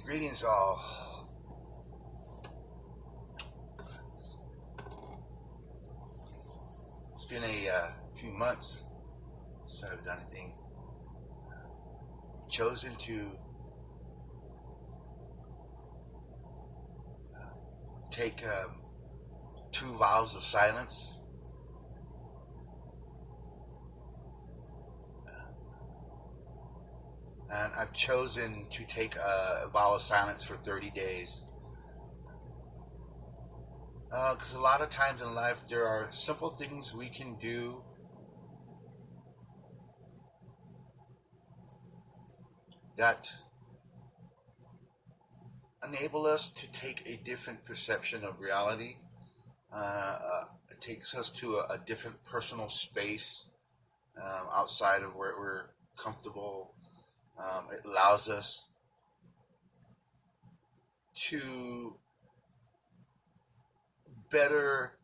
Greetings, all. It's been a few months since I've done anything. I've chosen to take 2 vows of silence. And I've chosen to take a vow of silence for 30 days. Because a lot of times in life, there are simple things we can do that enable us to take a different perception of reality. It takes us to a different personal space outside of where we're comfortable. It allows us to better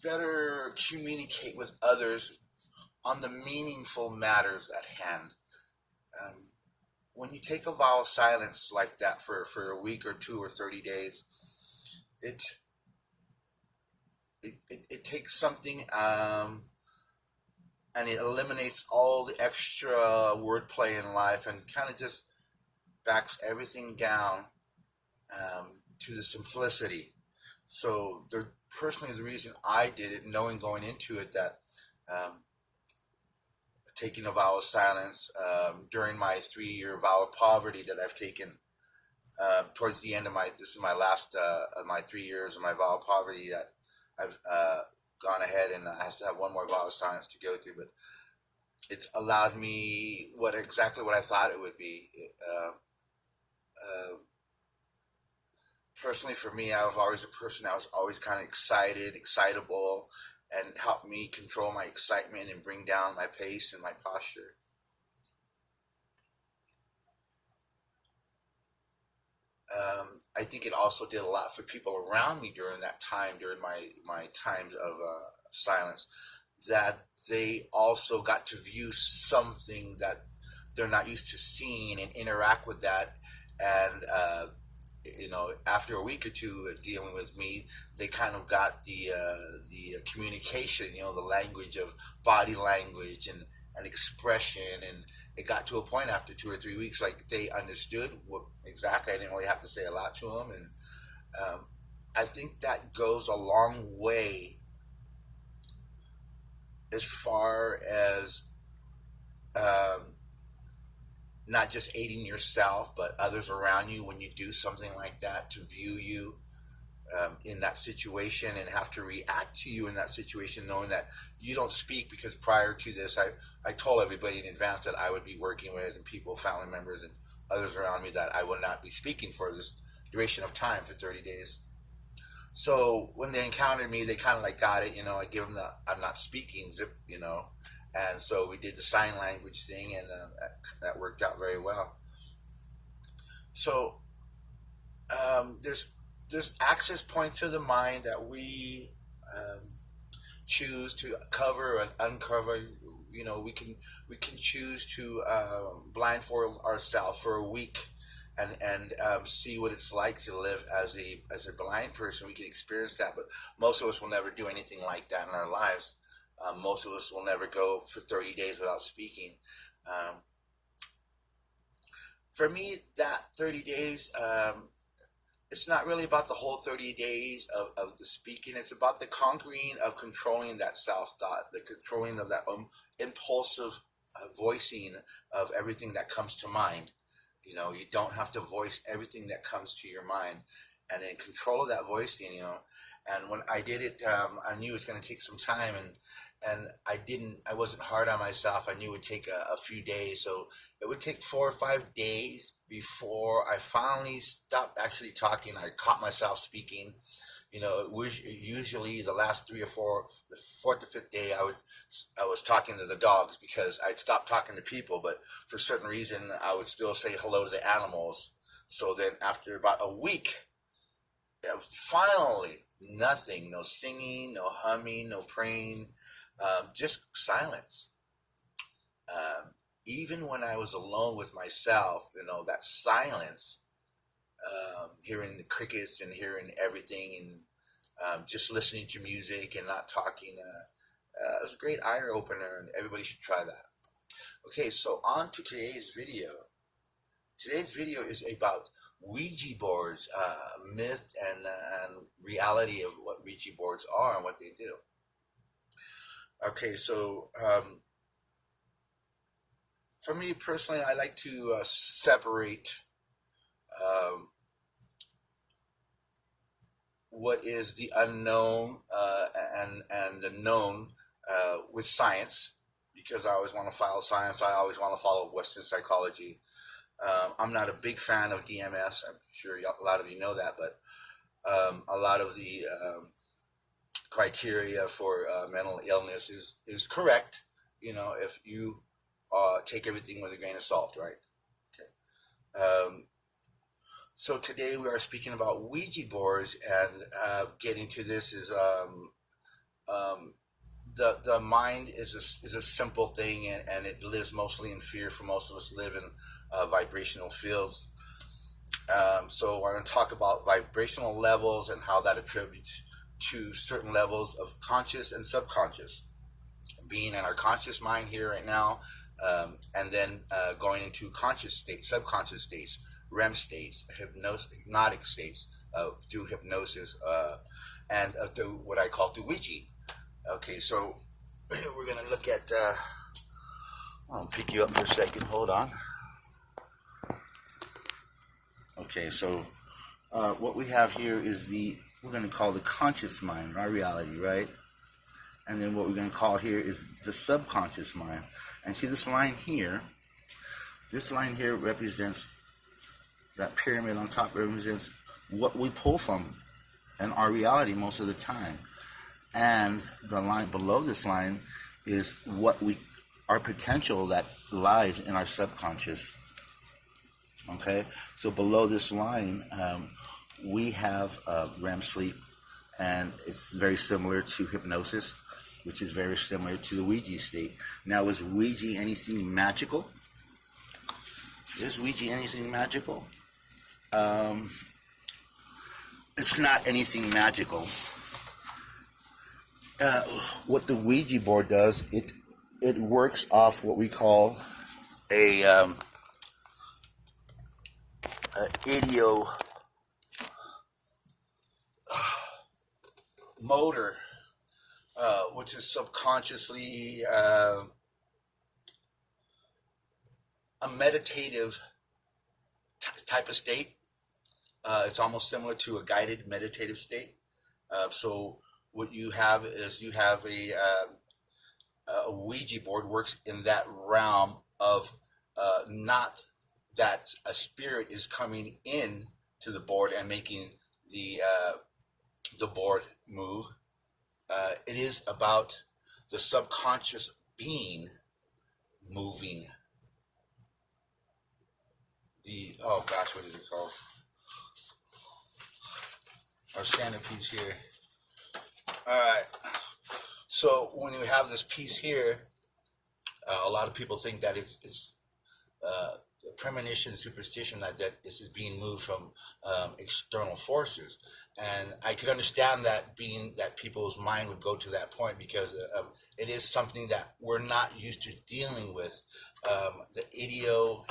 better communicate with others on the meaningful matters at hand. When you take a vow of silence like that for a week or 2 or 30 days, it takes something and it eliminates all the extra wordplay in life and kind of just backs everything down to the simplicity. So personally, the reason I did it, knowing going into it that taking a vow of silence during my 3-year vow of poverty that I've taken towards the end of this is my last of my 3 years of my vow of poverty that I've gone ahead and I have to have one more vow of silence to go through, but it's allowed me exactly what I thought it would be. Personally, for me, I was always a person that was always kind of excitable, and helped me control my excitement and bring down my pace and my posture. I think it also did a lot for people around me during that time, during my times of silence, that they also got to view something that they're not used to seeing and interact with that. And after a week or two dealing with me, they kind of got the communication, the language of body language and expression, and it got to a point after 2 or 3 weeks, like they understood what exactly. I didn't really have to say a lot to them, and I think that goes a long way as far as not just aiding yourself, but others around you when you do something like that, to view you in that situation and have to react to you in that situation, knowing that you don't speak, because prior to this, I told everybody in advance that I would be working with, and people, family members, and others around me, that I would not be speaking for this duration of time, for 30 days. So when they encountered me, they kind of like got it, I give them the I'm not speaking zip, and so we did the sign language thing, and that worked out very well. So there's access points to the mind that we choose to cover and uncover. We can choose to blindfold ourselves for a week and see what it's like to live as a blind person. We can experience that, but most of us will never do anything like that in our lives. Most of us will never go for 30 days without speaking. For me, that 30 days, it's not really about the whole 30 days of the speaking. It's about the conquering of controlling that self-thought, the controlling of that impulsive voicing of everything that comes to mind. You don't have to voice everything that comes to your mind, and in control of that voicing, and when I did it, I knew it was going to take some time, and I wasn't hard on myself. I knew it would take a few days, so it would take 4 or 5 days before I finally stopped actually talking. I caught myself speaking. It was usually the last 3 or 4, the 4th or 5th day, I was talking to the dogs, because I'd stopped talking to people, but for a certain reason, I would still say hello to the animals. So then after about a week, finally, nothing, no singing, no humming, no praying. just silence. Even when I was alone with myself, that silence, hearing the crickets and hearing everything, and just listening to music and not talking, it was a great eye opener, and everybody should try that. Okay, so on to today's video. Today's video is about Ouija boards, myth and reality of what Ouija boards are and what they do. Okay, so for me personally, I like to separate what is the unknown and the known with science, because I always want to follow science. I always want to follow Western psychology. I'm not a big fan of DMS. I'm sure a lot of you know that, but a lot of the criteria for mental illness is correct, if you take everything with a grain of salt, right? Okay. So today we are speaking about Ouija boards, and getting to this is the mind is a simple thing, and it lives mostly in fear. For most of us, live in vibrational fields. So we're going to talk about vibrational levels and how that attributes to certain levels of conscious and subconscious, being in our conscious mind here right now, and then going into conscious states, subconscious states, REM states, hypnotic states through hypnosis, and through what I call through Ouija. Okay, so we're going to look at, I'll pick you up for a second, hold on. Okay, so what we have here is we're going to call the conscious mind, our reality, right? And then what we're going to call here is the subconscious mind. And see this line here represents, that pyramid on top represents what we pull from in our reality most of the time. And the line below this line is our potential that lies in our subconscious. Okay, so below this line, we have REM sleep, and it's very similar to hypnosis, which is very similar to the Ouija state. Now, is Ouija anything magical? Is Ouija anything magical? It's not anything magical. What the Ouija board does, it works off what we call a ideo motor, which is subconsciously a meditative type of state. It's almost similar to a guided meditative state. So what you have is a Ouija board works in that realm of not that a spirit is coming in to the board and making the board move. It is about the subconscious being moving what is it called? Our centerpiece here. All right. So when you have this piece here, a lot of people think that it's premonition, superstition, that this is being moved from external forces. And I could understand that, being that people's mind would go to that point, because it is something that we're not used to dealing with. The ideo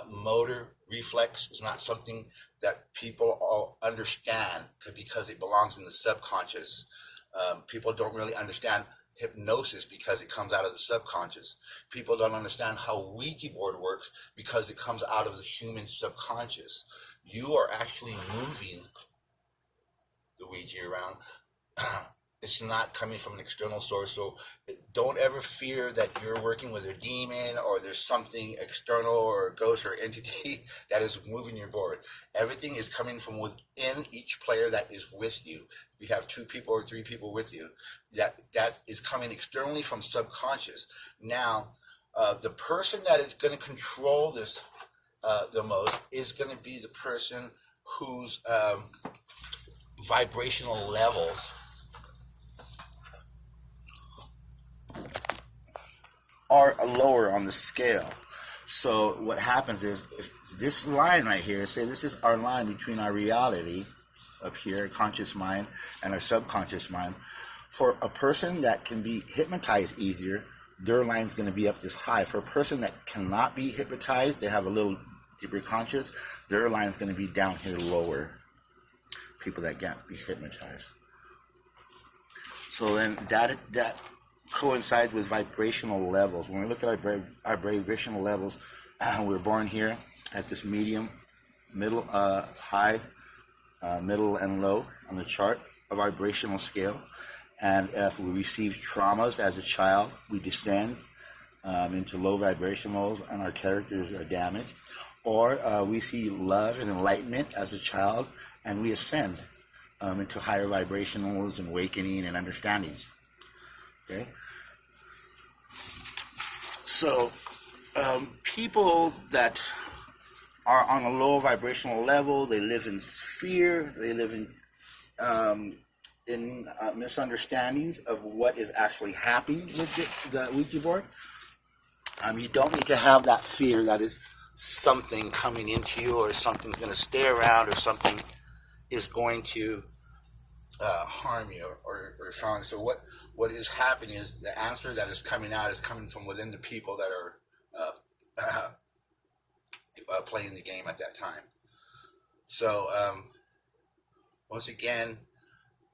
motor reflex is not something that people all understand, because it belongs in the subconscious. People don't really understand hypnosis because it comes out of the subconscious. People don't understand how Ouija board works because it comes out of the human subconscious. You are actually moving the Ouija around. It's not coming from an external source. So don't ever fear that you're working with a demon, or there's something external or a ghost or entity that is moving your board. Everything is coming from within each player that is with you. If you have 2 people or 3 people with you, that is coming externally from subconscious. Now, the person that is going to control this the most is going to be the person whose vibrational levels are lower on the scale. So what happens is, if this line right here, say this is our line between our reality up here, conscious mind, and our subconscious mind. For a person that can be hypnotized easier, their line's going to be up this high. For a person that cannot be hypnotized, they have a little deeper conscious, their line's going to be down here lower. People that can't be hypnotized. So then that coincides with vibrational levels. When we look at our vibrational levels, we're born here at this medium, middle, high, middle, and low on the chart of vibrational scale. And if we receive traumas as a child, we descend into low vibrationals and our characters are damaged. Or we see love and enlightenment as a child and we ascend into higher vibrationals and awakening and understandings. Okay? So people that are on a low vibrational level, they live in fear, they live in misunderstandings of what is actually happening with the Ouija board. You don't need to have that fear that is something coming into you, or something's going to stay around, or something is going to harm you or something. So what is happening is the answer that is coming out is coming from within the people that are playing the game at that time. So once again,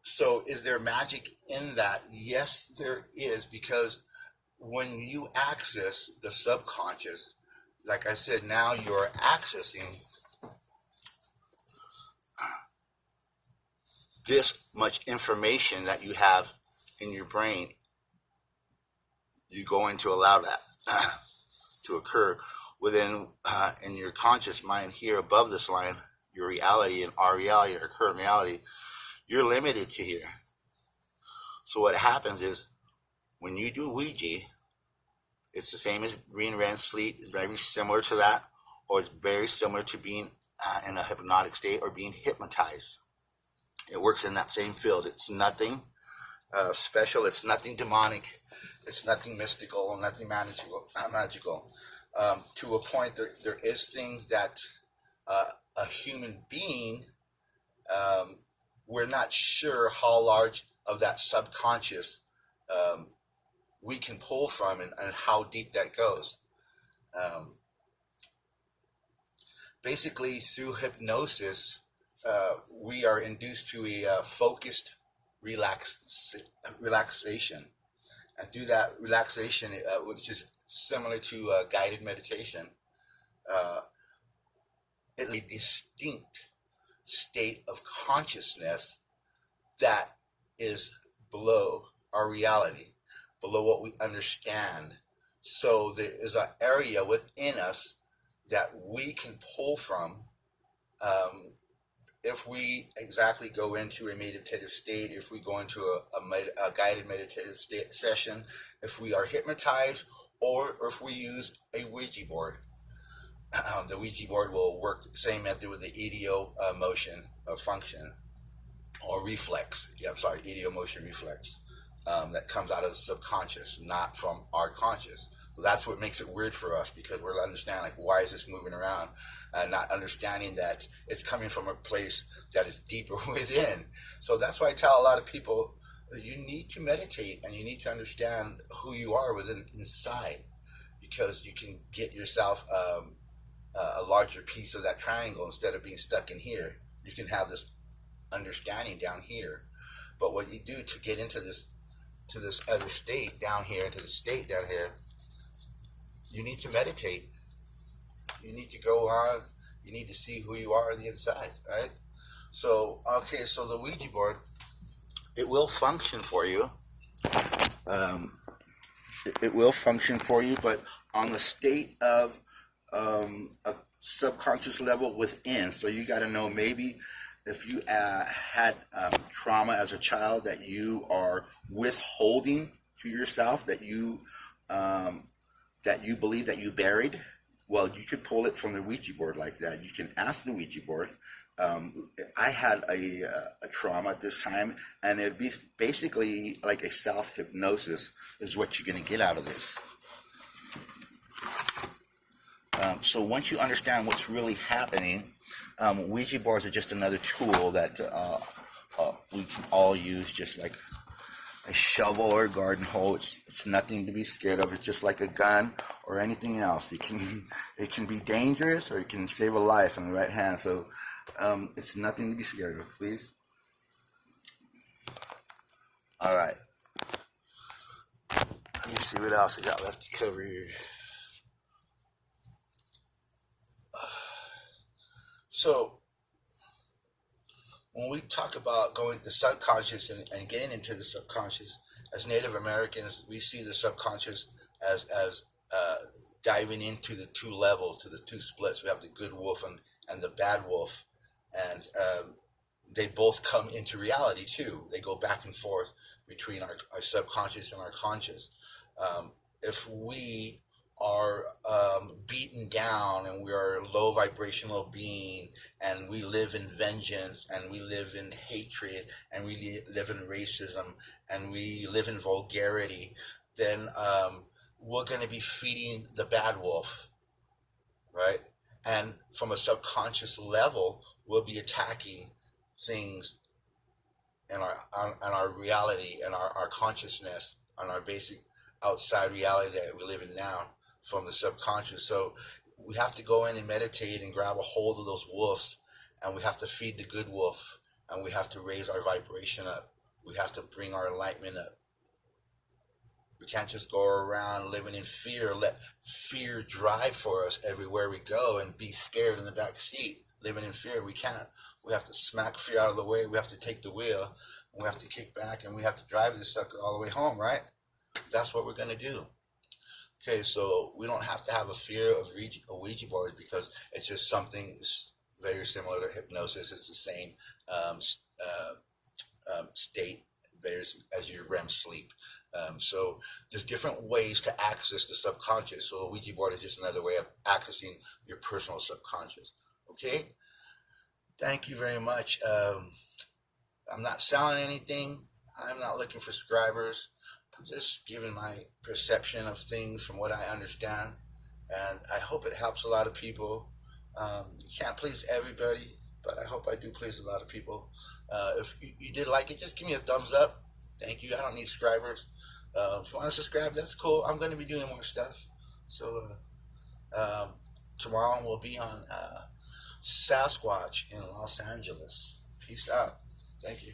so is there magic in that? Yes, there is, because when you access the subconscious, like I said, now you're accessing this much information that you have in your brain. You're going to allow that to occur within in your conscious mind here above this line, your reality and our reality, our current reality. You're limited to here. So what happens is, when you do Ouija, it's the same as reading REM sleep. It's very similar to that, or it's very similar to being in a hypnotic state or being hypnotized. It works in that same field. It's nothing special. It's nothing demonic. It's nothing mystical, nothing magical. To a point, there is things that a human being, we're not sure how large of that subconscious we can pull from, and how deep that goes. Basically, through hypnosis, we are induced to a focused relaxation. And through that relaxation, which is similar to guided meditation, it's a distinct state of consciousness that is below our reality, below what we understand. So there is an area within us that we can pull from if we exactly go into a meditative state, if we go into a guided meditative session, if we are hypnotized, or if we use a Ouija board. The Ouija board will work the same method with the EDO motion function, or reflex. EDO motion reflex. That comes out of the subconscious, not from our conscious. So that's what makes it weird for us, because we're understanding, like, why is this moving around? Not understanding that it's coming from a place that is deeper within. So that's why I tell a lot of people, you need to meditate and you need to understand who you are within inside, because you can get yourself a larger piece of that triangle instead of being stuck in here. You can have this understanding down here. But what you do to get into this other state down here, into the state down here, you need to meditate. You need to go on. You need to see who you are on the inside, right? So, okay, so the Ouija board, it will function for you. It will function for you, but on the state of a subconscious level within. So you got to know, maybe if you had trauma as a child that you are withholding to yourself, that you believe that you buried, well, you could pull it from the Ouija board like that. You can ask the Ouija board. I had a trauma at this time, and it'd be basically like a self-hypnosis is what you're going to get out of this. So once you understand what's really happening, Ouija boards are just another tool that we can all use, just like a shovel or a garden hoe. It's nothing to be scared of. It's just like a gun or anything else. It can be dangerous, or it can save a life in the right hand. So it's nothing to be scared of, please. All right. Let me see what else I got left to cover here. So when we talk about going to the subconscious and getting into the subconscious, as Native Americans, we see the subconscious as diving into the two levels, to the two splits. We have the good wolf and the bad wolf, and they both come into reality too. They go back and forth between our subconscious and our conscious. If we are beaten down and we are a low vibrational being, and we live in vengeance, and we live in hatred, and we live in racism, and we live in vulgarity, then we're going to be feeding the bad wolf, right? And from a subconscious level, we'll be attacking things in our reality and our consciousness, on our basic outside reality that we live in now, from the subconscious. So we have to go in and meditate and grab a hold of those wolves, and we have to feed the good wolf, and we have to raise our vibration up. We have to bring our enlightenment up. We can't just go around living in fear, let fear drive for us everywhere we go, and be scared in the back seat, living in fear. We can't. We have to smack fear out of the way. We have to take the wheel, and we have to kick back, and we have to drive this sucker all the way home, right? That's what we're going to do. Okay, so we don't have to have a fear of a Ouija board, because it's just something very similar to hypnosis. It's the same state as your REM sleep. So there's different ways to access the subconscious. So a Ouija board is just another way of accessing your personal subconscious. Okay? Thank you very much. I'm not selling anything. I'm not looking for subscribers. I'm just giving my perception of things from what I understand. And I hope it helps a lot of people. You can't please everybody, but I hope I do please a lot of people. If you did like it, just give me a thumbs up. Thank you. I don't need subscribers. If you want to subscribe, that's cool. I'm going to be doing more stuff. So tomorrow we'll be on Sasquatch in Los Angeles. Peace out. Thank you.